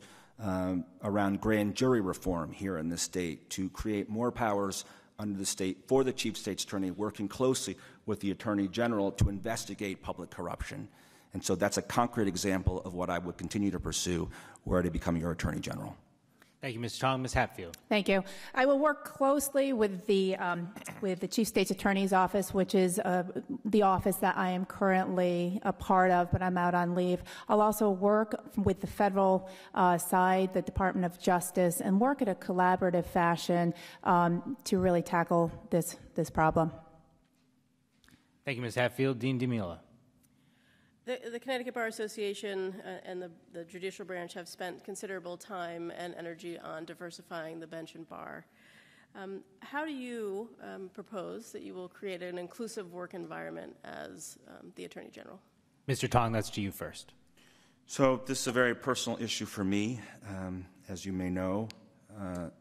around grand jury reform here in the state to create more powers under the state for the Chief State's Attorney, working closely with the Attorney General to investigate public corruption. And so that's a concrete example of what I would continue to pursue were I to become your Attorney General. Thank you, Mr. Tong. Ms. Hatfield. Thank you. I will work closely with the Chief State's Attorney's Office, which is the office that I am currently a part of, but I'm out on leave. I'll also work with the federal side, the Department of Justice, and work in a collaborative fashion to really tackle this problem. Thank you, Ms. Hatfield. Dean DeMilla. The Connecticut Bar Association and the judicial branch have spent considerable time and energy on diversifying the bench and bar. How do you propose that you will create an inclusive work environment as the Attorney General? Mr. Tong, that's to you first. So this is a very personal issue for me. As you may know,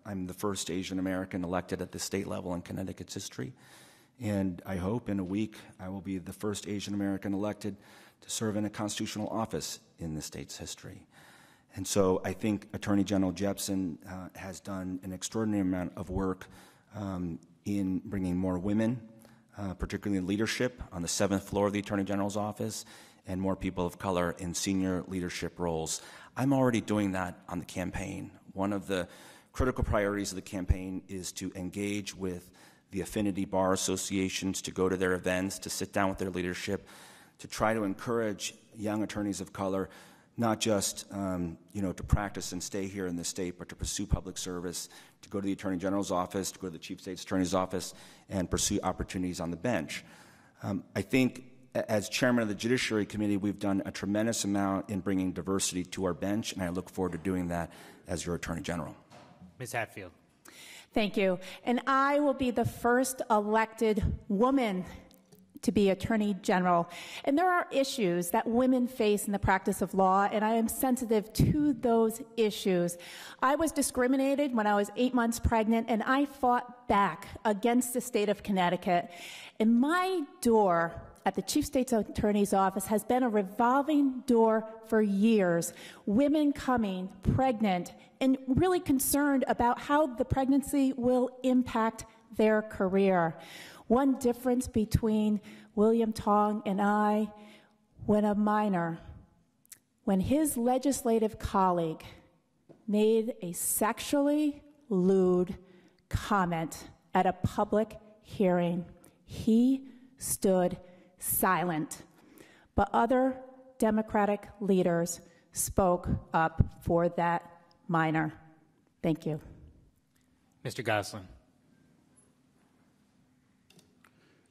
I'm the first Asian American elected at the state level in Connecticut's history. And I hope in a week I will be the first Asian American elected to serve in a constitutional office in the state's history. And so I think Attorney General Jepsen has done an extraordinary amount of work in bringing more women, particularly in leadership on the 7th floor of the Attorney General's office, and more people of color in senior leadership roles. I'm already doing that on the campaign. One of the critical priorities of the campaign is to engage with the affinity bar associations, to go to their events, to sit down with their leadership, to try to encourage young attorneys of color not just to practice and stay here in the state, but to pursue public service, to go to the Attorney General's office, to go to the Chief State's Attorney's office, and pursue opportunities on the bench. I think as chairman of the Judiciary Committee, we've done a tremendous amount in bringing diversity to our bench, and I look forward to doing that as your Attorney General. Ms. Hatfield. Thank you. And I will be the first elected woman to be Attorney General. And there are issues that women face in the practice of law, and I am sensitive to those issues. I was discriminated when I was 8 months pregnant, and I fought back against the state of Connecticut. And my door at the Chief State's Attorney's Office has been a revolving door for years. Women coming pregnant and really concerned about how the pregnancy will impact their career. One difference between William Tong and I, when his legislative colleague made a sexually lewd comment at a public hearing, he stood silent. But other Democratic leaders spoke up for that minor. Thank you. Mr. Gosselin.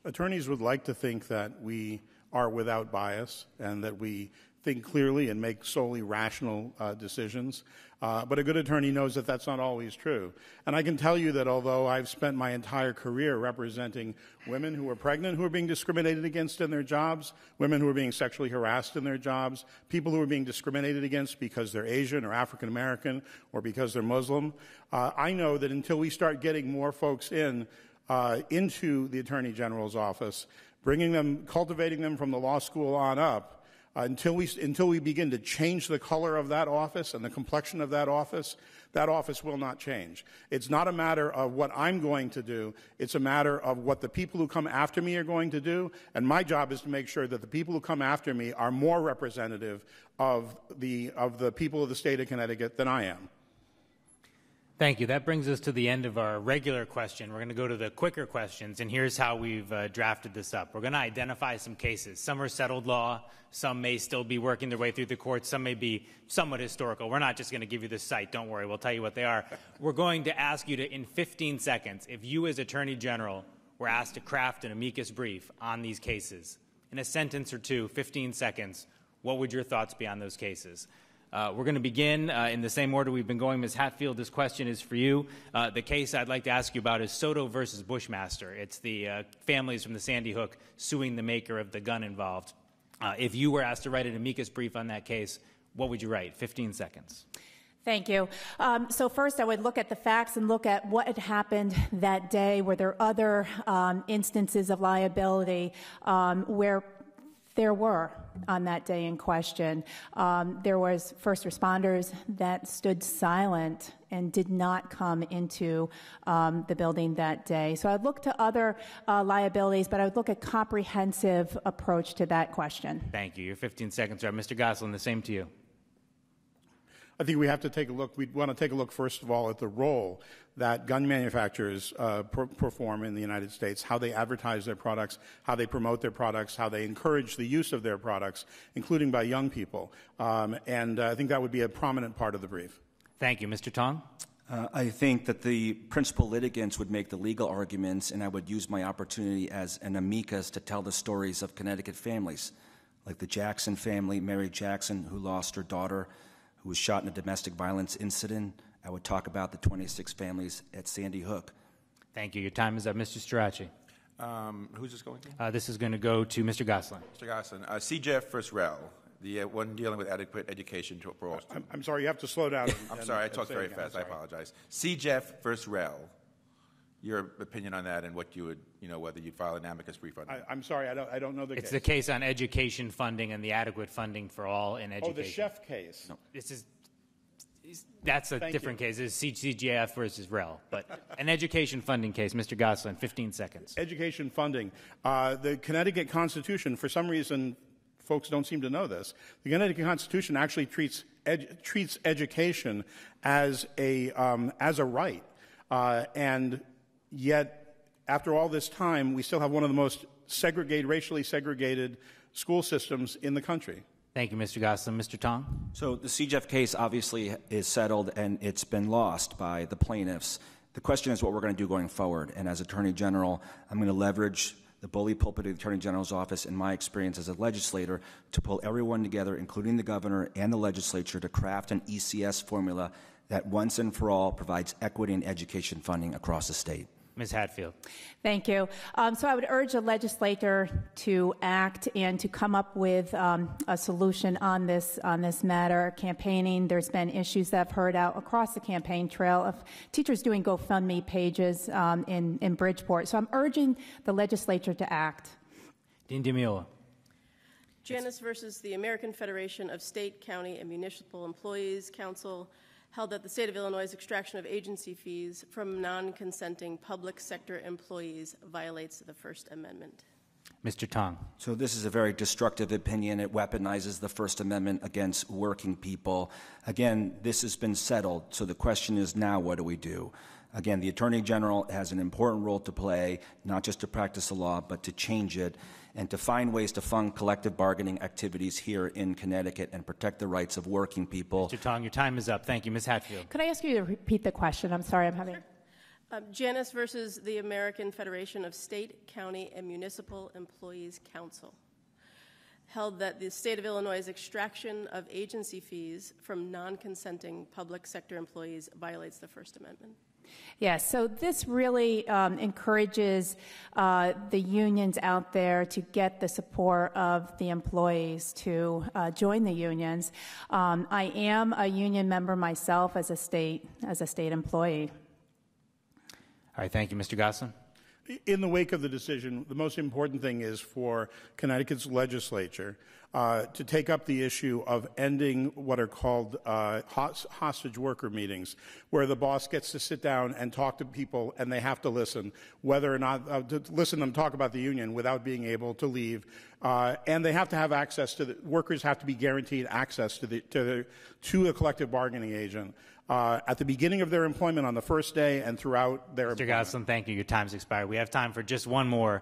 Attorneys would like to think that we are without bias and that we think clearly and make solely rational decisions. But a good attorney knows that that's not always true. And I can tell you that although I've spent my entire career representing women who are pregnant who are being discriminated against in their jobs, women who are being sexually harassed in their jobs, people who are being discriminated against because they're Asian or African American or because they're Muslim, I know that until we start getting more folks into the Attorney General's office, bringing them, cultivating them from the law school on up, until we begin to change the color of that office and the complexion of that office will not change. It's not a matter of what I'm going to do. It's a matter of what the people who come after me are going to do. And my job is to make sure that the people who come after me are more representative of the people of the state of Connecticut than I am. Thank you. That brings us to the end of our regular question. We're going to go to the quicker questions, and here's how we've drafted this up. We're going to identify some cases. Some are settled law. Some may still be working their way through the courts. Some may be somewhat historical. We're not just going to give you the site. Don't worry. We'll tell you what they are. We're going to ask you to, in 15 seconds, if you as Attorney General were asked to craft an amicus brief on these cases, in a sentence or two, 15 seconds, what would your thoughts be on those cases? We're going to begin in the same order we've been going. Ms. Hatfield, this question is for you. The case I'd like to ask you about is Soto versus Bushmaster. It's the families from the Sandy Hook suing the maker of the gun involved. If you were asked to write an amicus brief on that case, what would you write? 15 seconds. Thank you. So first, I would look at the facts and look at what had happened that day. Were there other instances of liability where there were on that day in question? There was first responders that stood silent and did not come into the building that day. So I'd look to other liabilities, but I would look at comprehensive approach to that question. Thank you. Your 15 seconds are up. Mr. Gosselin, the same to you. I think we have to take a look. We want to take a look, first of all, at the role that gun manufacturers perform in the United States, how they advertise their products, how they promote their products, how they encourage the use of their products, including by young people. And I think that would be a prominent part of the brief. Thank you. Mr. Tong? I think that the principal litigants would make the legal arguments, and I would use my opportunity as an amicus to tell the stories of Connecticut families, like the Jackson family, Mary Jackson, who lost her daughter, who was shot in a domestic violence incident. I would talk about the 26 families at Sandy Hook. Thank you. Your time is up. Mr. Starace. Who's this going to? This is going to go to Mr. Gosselin. Mr. Gosselin. CJEF versus REL, the one dealing with adequate education for all students. I'm sorry, you have to slow down. I'm sorry, I talked very fast. I apologize. CJEF versus REL. Your opinion on that and what you would, whether you'd file an amicus brief on that. I'm sorry, I don't know the case. It's the case on education funding and the adequate funding for all in education. Oh, the Chef case. No, that's a different case. It's CJEF versus REL. But an education funding case, Mr. Gosselin, 15 seconds. Education funding. The Connecticut Constitution, for some reason, folks don't seem to know this. The Connecticut Constitution actually treats education as a right, and yet, after all this time, we still have one of the most racially segregated school systems in the country. Thank you, Mr. Gosselin. Mr. Tong? So the CJEF case obviously is settled, and it's been lost by the plaintiffs. The question is what we're going to do going forward. And as Attorney General, I'm going to leverage the bully pulpit of the Attorney General's office and my experience as a legislator to pull everyone together, including the governor and the legislature, to craft an ECS formula that once and for all provides equity in education funding across the state. Ms. Hatfield. Thank you. So I would urge the legislature to act and to come up with a solution on this matter. Campaigning, there's been issues that I've heard out across the campaign trail of teachers doing GoFundMe pages in Bridgeport. So I'm urging the legislature to act. Dean DiMiola. Janus versus the American Federation of State, County, and Municipal Employees Council held that the state of Illinois' extraction of agency fees from non-consenting public sector employees violates the First Amendment. Mr. Tong. So this is a very destructive opinion. It weaponizes the First Amendment against working people. Again, this has been settled, so the question is now what do we do? Again, the Attorney General has an important role to play, not just to practice the law, but to change it and to find ways to fund collective bargaining activities here in Connecticut and protect the rights of working people. Mr. Tong, your time is up. Thank you. Ms. Hatfield. Could I ask you to repeat the question? I'm sorry, I'm having... Janus versus the American Federation of State, County, and Municipal Employees Council held that the state of Illinois' extraction of agency fees from non-consenting public sector employees violates the First Amendment. Yes, so this really encourages the unions out there to get the support of the employees to join the unions. I am a union member myself as a state employee. All right, thank you. Mr. Gosselin. In the wake of the decision, the most important thing is for Connecticut's legislature to take up the issue of ending what are called hostage worker meetings, where the boss gets to sit down and talk to people and they have to listen, whether or not to listen to them talk about the union without being able to leave. And they have to have access to workers have to be guaranteed access to a collective bargaining agent. At the beginning of their employment on the first day and throughout their Mr. Gosselin, thank you. Your time's expired. We have time for just one more.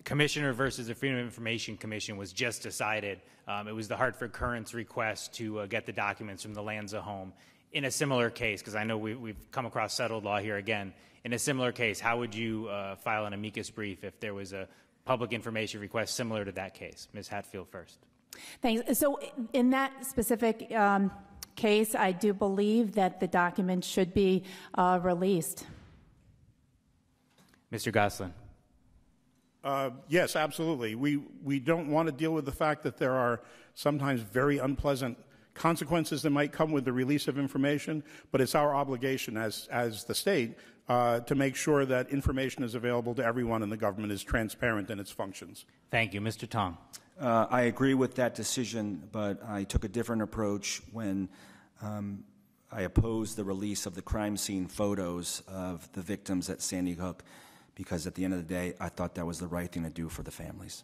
Commissioner versus the Freedom of Information Commission was just decided. It was the Hartford Courant's request to get the documents from the Lanza home. In a similar case, because I know we've come across settled law here again, in a similar case, how would you file an amicus brief if there was a public information request similar to that case? Ms. Hatfield first. Thanks. So in that specific case, I do believe that the documents should be released. Mr. Gosselin. Yes, absolutely. We don't want to deal with the fact that there are sometimes very unpleasant consequences that might come with the release of information, but it's our obligation as the state to make sure that information is available to everyone and the government is transparent in its functions. Thank you. Mr. Tong. I agree with that decision, but I took a different approach when I opposed the release of the crime scene photos of the victims at Sandy Hook, because at the end of the day, I thought that was the right thing to do for the families.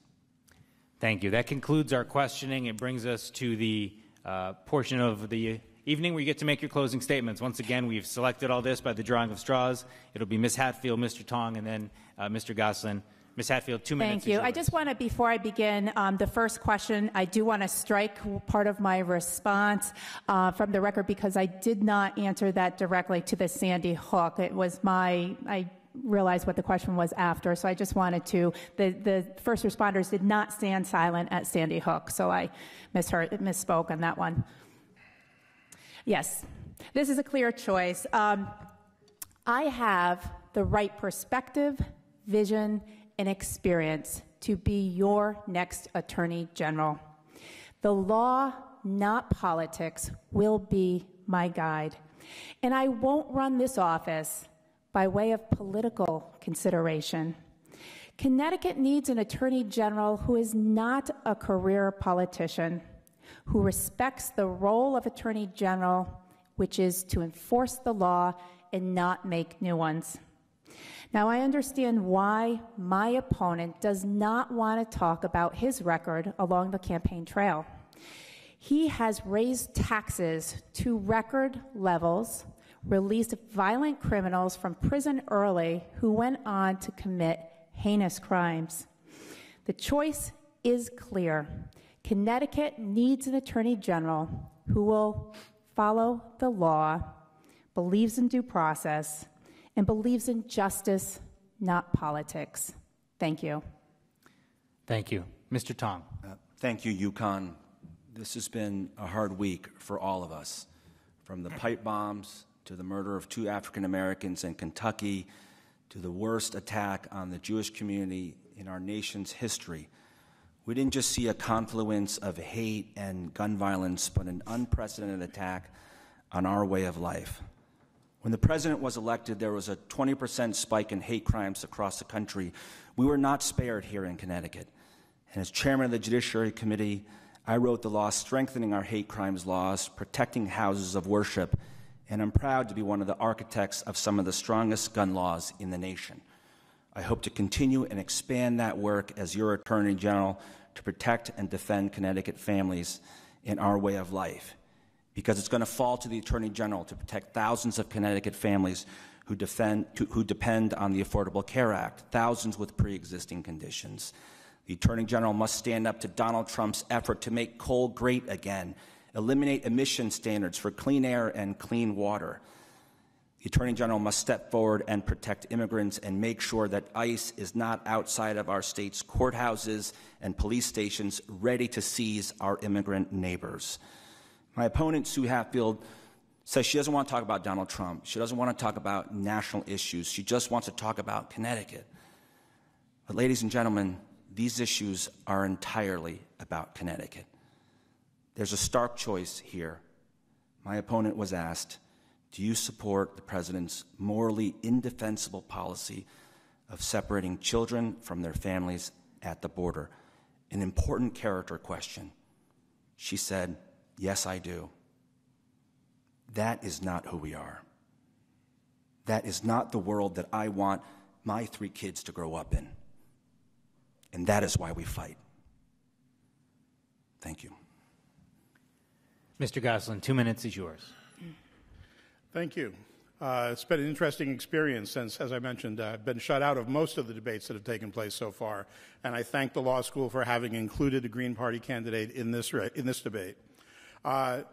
Thank you. That concludes our questioning. It brings us to the portion of the evening where you get to make your closing statements. Once again, we've selected all this by the drawing of straws. It'll be Ms. Hatfield, Mr. Tong, and then Mr. Gosselin. Ms. Hatfield, 2 minutes. Thank you. I just want to, before I begin, the first question, I do want to strike part of my response from the record because I did not answer that directly to the Sandy Hook. It was I realized what the question was after, so I just wanted to, the first responders did not stand silent at Sandy Hook, so I misspoke on that one. Yes, this is a clear choice. I have the right perspective, vision, and experience to be your next Attorney General. The law, not politics, will be my guide. And I won't run this office by way of political consideration. Connecticut needs an Attorney General who is not a career politician, who respects the role of Attorney General, which is to enforce the law and not make new ones. Now, I understand why my opponent does not want to talk about his record along the campaign trail. He has raised taxes to record levels, released violent criminals from prison early who went on to commit heinous crimes. The choice is clear. Connecticut needs an Attorney General who will follow the law, believes in due process, and believes in justice, not politics. Thank you. Thank you. Mr. Tong. Thank you, Yukon. This has been a hard week for all of us. from the pipe bombs to the murder of 2 African Americans in Kentucky to the worst attack on the Jewish community in our nation's history. We didn't just see a confluence of hate and gun violence, but an unprecedented attack on our way of life. When the president was elected, there was a 20% spike in hate crimes across the country. We were not spared here in Connecticut. And as chairman of the Judiciary Committee, I wrote the law strengthening our hate crimes laws, protecting houses of worship, and I'm proud to be one of the architects of some of the strongest gun laws in the nation. I hope to continue and expand that work as your Attorney General to protect and defend Connecticut families in our way of life, because it's going to fall to the Attorney General to protect thousands of Connecticut families who depend on the Affordable Care Act, thousands with pre-existing conditions. The Attorney General must stand up to Donald Trump's effort to make coal great again, eliminate emission standards for clean air and clean water. The Attorney General must step forward and protect immigrants and make sure that ICE is not outside of our state's courthouses and police stations ready to seize our immigrant neighbors. My opponent, Sue Hatfield, says she doesn't want to talk about Donald Trump. She doesn't want to talk about national issues. She just wants to talk about Connecticut. But ladies and gentlemen, these issues are entirely about Connecticut. There's a stark choice here. My opponent was asked, do you support the president's morally indefensible policy of separating children from their families at the border? An important character question. She said, yes, I do. That is not who we are. That is not the world that I want my 3 kids to grow up in. And that is why we fight. Thank you. Mr. Gosselin, 2 minutes is yours. Thank you. It's been an interesting experience since, as I mentioned, I've been shut out of most of the debates that have taken place so far, and I thank the law school for having included a Green Party candidate in this debate. I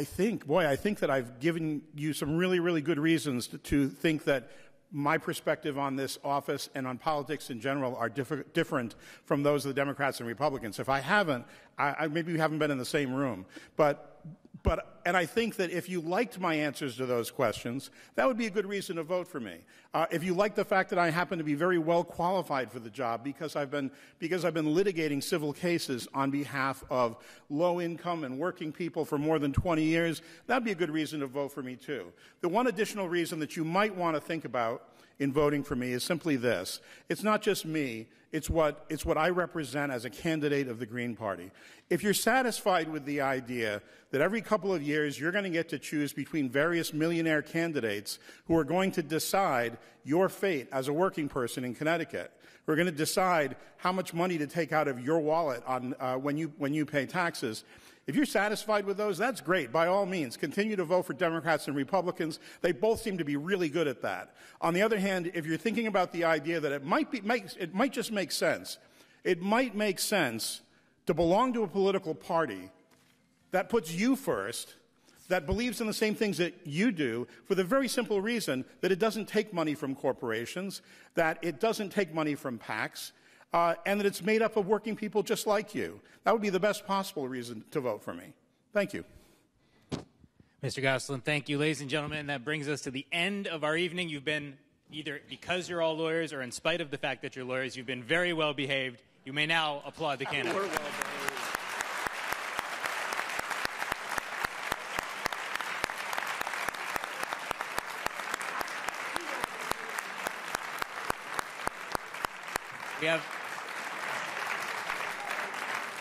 think that I've given you some really, really good reasons to think that my perspective on this office and on politics in general are different from those of the Democrats and Republicans. If I haven't, maybe we haven't been in the same room. And I think that if you liked my answers to those questions, that would be a good reason to vote for me. If you like the fact that I happen to be very well qualified for the job because I've been litigating civil cases on behalf of low-income and working people for more than 20 years, that'd be a good reason to vote for me too. The one additional reason that you might want to think about in voting for me is simply this. It's not just me. It's what I represent as a candidate of the Green Party. If you're satisfied with the idea that every couple of years you're going to get to choose between various millionaire candidates who are going to decide your fate as a working person in Connecticut, who are going to decide how much money to take out of your wallet on, when you pay taxes, if you're satisfied with those, that's great. By all means, continue to vote for Democrats and Republicans. They both seem to be really good at that. On the other hand, if you're thinking about the idea that it might just make sense, it might make sense to belong to a political party that puts you first, that believes in the same things that you do, for the very simple reason that it doesn't take money from corporations, that it doesn't take money from PACs, and that it's made up of working people just like you. That would be the best possible reason to vote for me. Thank you. Mr. Gosselin, thank you. Ladies and gentlemen, that brings us to the end of our evening. You've been, either because you're all lawyers or in spite of the fact that you're lawyers, you've been very well behaved. You may now applaud the candidate. We're well behaved.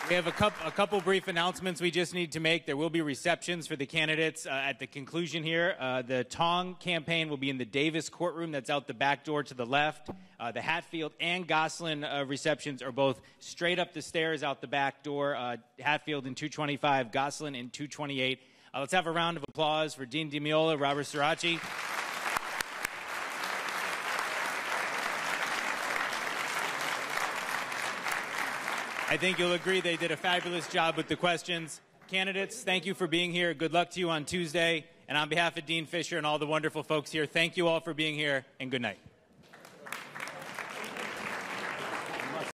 We have a couple brief announcements we just need to make. There will be receptions for the candidates at the conclusion here. The Tong campaign will be in the Davis courtroom. That's out the back door to the left. The Hatfield and Gosselin receptions are both straight up the stairs out the back door. Hatfield in 225, Gosselin in 228. Let's have a round of applause for Dean DiMeola, Robert Sirachi. I think you'll agree they did a fabulous job with the questions. Candidates, thank you for being here. Good luck to you on Tuesday. And on behalf of Dean Fisher and all the wonderful folks here, thank you all for being here, and good night.